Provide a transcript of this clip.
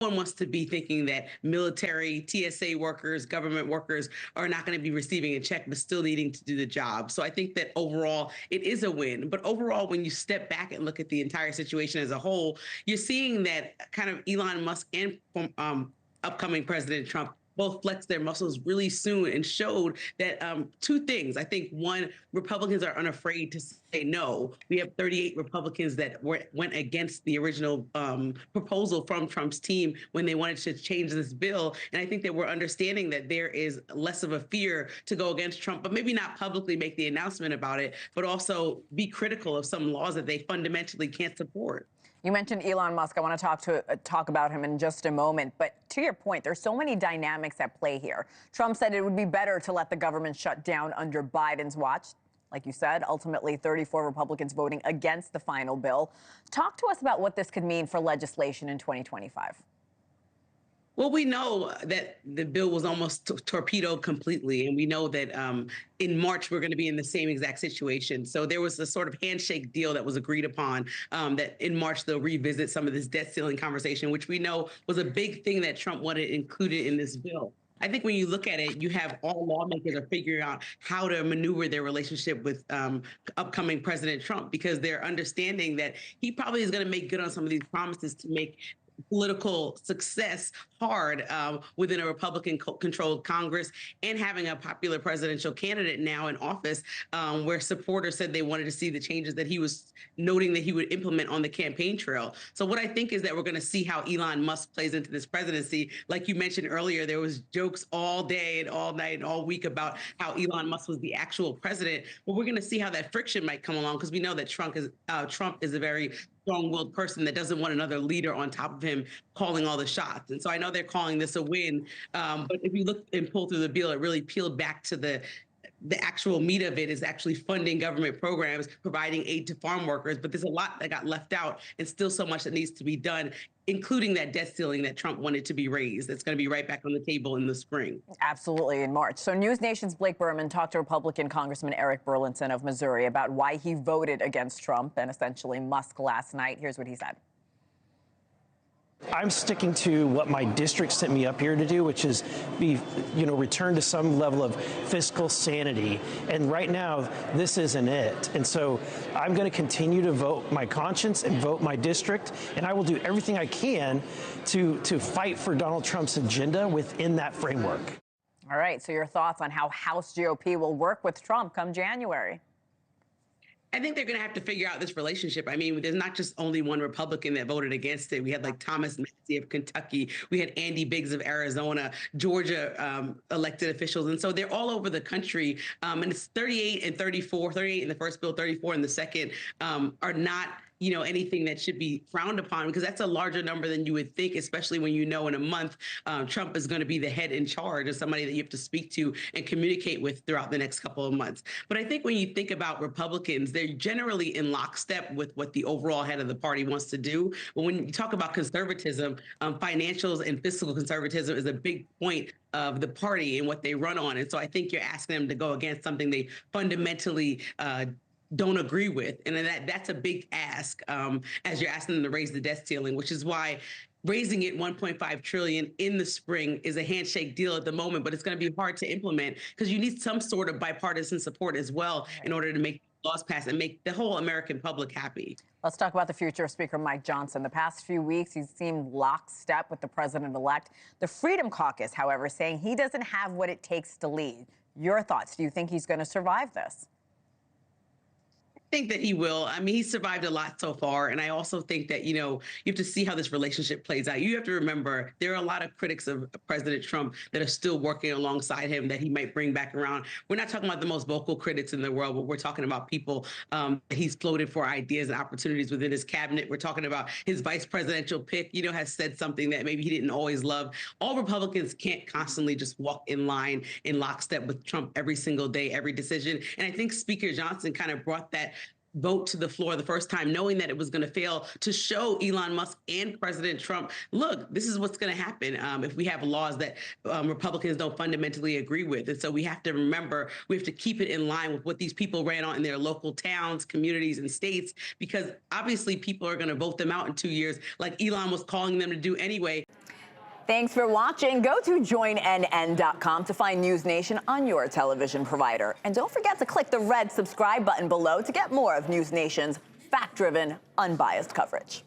one wants to be thinking that military, TSA workers, government workers are not going to be receiving a check, but still needing to do the job. So I think that overall it is a win. But overall, when you step back and look at the entire situation as a whole, you're seeing that kind of Elon Musk and upcoming President Trump both flexed their muscles really soon and showed that two things. I think one, Republicans are unafraid to say no. We have 38 Republicans that went against the original proposal from Trump's team when they wanted to change this bill. And I think that we're understanding that there is less of a fear to go against Trump, but maybe not publicly make the announcement about it, but also be critical of some laws that they fundamentally can't support. You mentioned Elon Musk. I want to talk about him in just a moment. But to your point, there's so many dynamics at play here. Trump said it would be better to let the government shut down under Biden's watch. Like you said, ultimately 34 Republicans voting against the final bill. Talk to us about what this could mean for legislation in 2025. Well, we know that the bill was almost torpedoed completely, and we know that in March we're going to be in the same exact situation. So there was a sort of handshake deal that was agreed upon that in March they'll revisit some of this debt ceiling conversation, which we know was a big thing that Trump wanted included in this bill. I think when you look at it, you have all lawmakers are figuring out how to maneuver their relationship with upcoming President Trump, because they're understanding that he probably is going to make good on some of these promises to make political success hard within a Republican-controlled Congress, and having a popular presidential candidate now in office where supporters said they wanted to see the changes that he was noting that he would implement on the campaign trail. So what I think is that we're going to see how Elon Musk plays into this presidency. Like you mentioned earlier, there was jokes all day and all night and all week about how Elon Musk was the actual president. But we're going to see how that friction might come along, because we know that Trump is a very strong-willed person that doesn't want another leader on top of him calling all the shots. And so I know they're calling this a win, but if you look and pull through the bill, it really peeled back to the actual meat of it is actually funding government programs, providing aid to farm workers. But there's a lot that got left out, and still so much that needs to be done, including that debt ceiling that Trump wanted to be raised. It's going to be right back on the table in the spring. Absolutely, in March. So NewsNation's Blake Berman talked to Republican Congressman Eric Burlington of Missouri about why he voted against Trump and essentially Musk last night. Here's what he said. I'm sticking to what my district sent me up here to do, which is return to some level of fiscal sanity. And right now, this isn't it. And so I'm going to continue to vote my conscience and vote my district. And I will do everything I can to fight for Donald Trump's agenda within that framework. All right. So your thoughts on how House GOP will work with Trump come January? I think they're going to have to figure out this relationship. I mean, there's not just only one Republican that voted against it. We had like Thomas Massie of Kentucky. We had Andy Biggs of Arizona, Georgia elected officials. And so they're all over the country. And it's 38 and 34, 38 in the first bill, 34 in the second, are not anything that should be frowned upon, because that's a larger number than you would think, especially when in a month, Trump is going to be the head in charge and somebody that you have to speak to and communicate with throughout the next couple of months. But I think when you think about Republicans, they're generally in lockstep with what the overall head of the party wants to do. But when you talk about conservatism, financials and fiscal conservatism is a big point of the party and what they run on. And so I think you're asking them to go against something they fundamentally don't agree with. And that's a big ask as you're asking them to raise the debt ceiling, which is why raising it $1.5 trillion in the spring is a handshake deal at the moment, but it's going to be hard to implement because you need some sort of bipartisan support as well in order to make laws pass and make the whole American public happy. Let's talk about the future of Speaker Mike Johnson. The past few weeks, he's seemed lockstep with the president-elect. The Freedom Caucus, however, saying he doesn't have what it takes to lead. Your thoughts? Do you think he's going to survive this? I think that he will. I mean, he's survived a lot so far. And I also think that, you have to see how this relationship plays out. You have to remember there are a lot of critics of President Trump that are still working alongside him that he might bring back around. We're not talking about the most vocal critics in the world, but we're talking about people that he's floated for ideas and opportunities within his cabinet. We're talking about his vice presidential pick, has said something that maybe he didn't always love. All Republicans can't constantly just walk in line in lockstep with Trump every single day, every decision. And I think Speaker Johnson kind of brought that vote to the floor the first time, knowing that it was going to fail, to show Elon Musk and President Trump, look, this is what's going to happen if we have laws that Republicans don't fundamentally agree with. And so we have to remember, we have to keep it in line with what these people ran on in their local towns, communities, and states, because obviously people are going to vote them out in 2 years, like Elon was calling them to do anyway. Thanks for watching. Go to joinnn.com to find News Nation on your television provider. And don't forget to click the red subscribe button below to get more of News Nation's fact-driven, unbiased coverage.